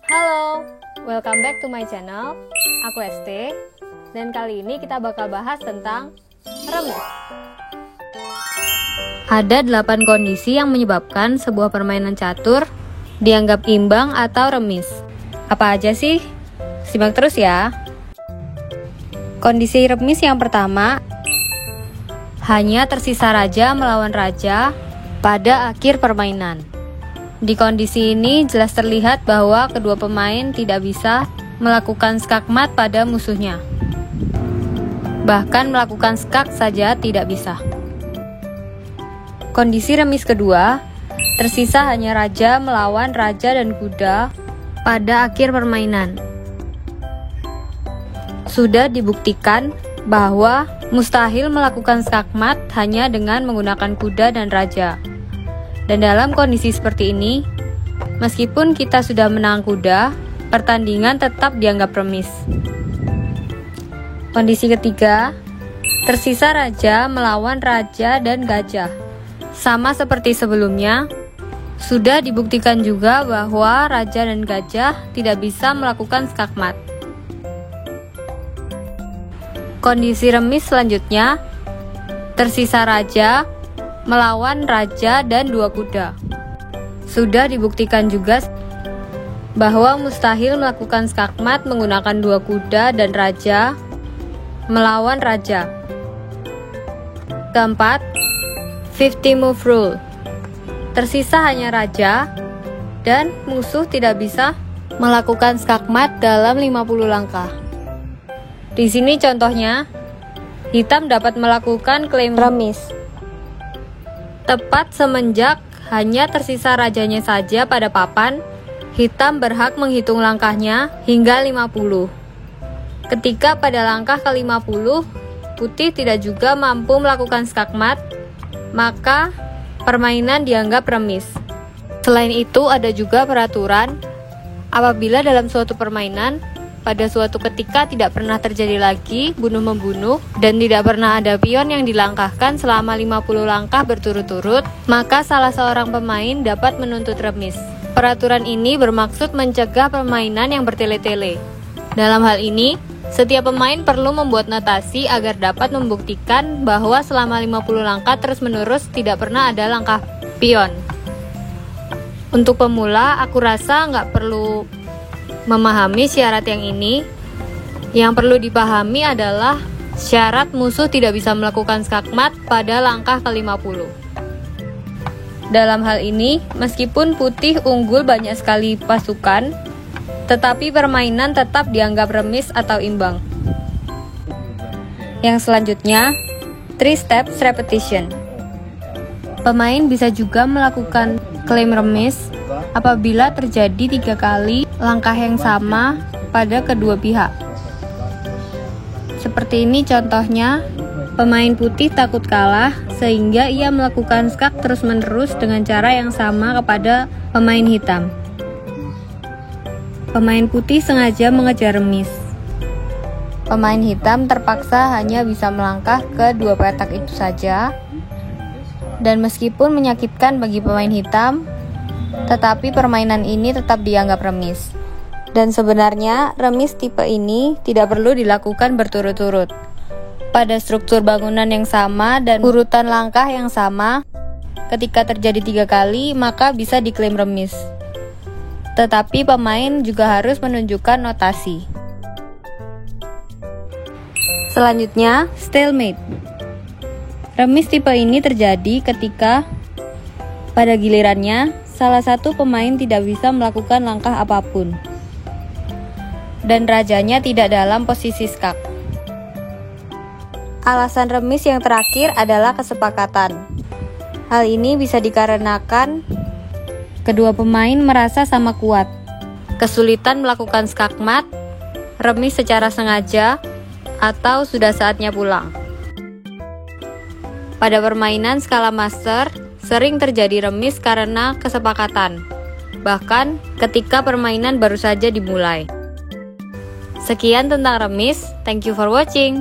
Halo, welcome back to my channel. Aku ST, dan kali ini kita bakal bahas tentang remis. Ada 8 kondisi yang menyebabkan sebuah permainan catur dianggap imbang atau remis. Apa aja sih? Simak terus ya. Kondisi remis yang pertama, hanya tersisa raja melawan raja pada akhir permainan. Di kondisi ini jelas terlihat bahwa kedua pemain tidak bisa melakukan skakmat pada musuhnya. Bahkan melakukan skak saja tidak bisa. Kondisi remis kedua, tersisa hanya raja melawan raja dan kuda pada akhir permainan. Sudah dibuktikan bahwa mustahil melakukan skakmat hanya dengan menggunakan kuda dan raja. Dan dalam kondisi seperti ini, meskipun kita sudah menang kuda, pertandingan tetap dianggap remis. Kondisi ketiga, tersisa raja melawan raja dan gajah. Sama seperti sebelumnya, sudah dibuktikan juga bahwa raja dan gajah tidak bisa melakukan skakmat. Kondisi remis selanjutnya, tersisa raja melawan raja dan 2 kuda. Sudah dibuktikan juga bahwa mustahil melakukan skakmat menggunakan 2 kuda dan raja melawan raja. Keempat, 50 move rule. Tersisa hanya raja dan musuh tidak bisa melakukan skakmat dalam 50 langkah. Di sini contohnya, hitam dapat melakukan klaim remis. Tepat semenjak hanya tersisa rajanya saja pada papan, hitam berhak menghitung langkahnya hingga 50. Ketika pada langkah ke-50, putih tidak juga mampu melakukan skakmat, maka permainan dianggap remis. Selain itu, ada juga peraturan apabila dalam suatu permainan pada suatu ketika tidak pernah terjadi lagi bunuh-membunuh dan tidak pernah ada pion yang dilangkahkan selama 50 langkah berturut-turut, maka salah seorang pemain dapat menuntut remis. Peraturan ini bermaksud mencegah permainan yang bertele-tele. Dalam hal ini, setiap pemain perlu membuat notasi agar dapat membuktikan bahwa selama 50 langkah terus-menerus tidak pernah ada langkah pion. Untuk pemula, aku rasa nggak perlu memahami syarat yang ini. Yang perlu dipahami adalah syarat musuh tidak bisa melakukan skakmat pada langkah ke-50. Dalam hal ini, meskipun putih unggul banyak sekali pasukan, tetapi permainan tetap dianggap remis atau imbang. Yang selanjutnya, 3 steps repetition. Pemain bisa juga melakukan klaim remis apabila terjadi 3 kali langkah yang sama pada kedua pihak. Seperti ini contohnya, pemain putih takut kalah sehingga ia melakukan skak terus-menerus dengan cara yang sama kepada pemain hitam. Pemain putih sengaja mengejar remis. Pemain hitam terpaksa hanya bisa melangkah ke 2 petak itu saja. Dan meskipun menyakitkan bagi pemain hitam, tetapi permainan ini tetap dianggap remis. Dan sebenarnya remis tipe ini tidak perlu dilakukan berturut-turut. Pada struktur bangunan yang sama dan urutan langkah yang sama, ketika terjadi 3 kali maka bisa diklaim remis. Tetapi pemain juga harus menunjukkan notasi. Selanjutnya, stalemate. Remis tipe ini terjadi ketika pada gilirannya salah satu pemain tidak bisa melakukan langkah apapun dan rajanya tidak dalam posisi skak. Alasan remis yang terakhir adalah kesepakatan. Hal ini bisa dikarenakan kedua pemain merasa sama kuat, kesulitan melakukan skakmat, remis secara sengaja, atau sudah saatnya pulang. Pada permainan skala master, sering terjadi remis karena kesepakatan, bahkan ketika permainan baru saja dimulai. Sekian tentang remis, thank you for watching.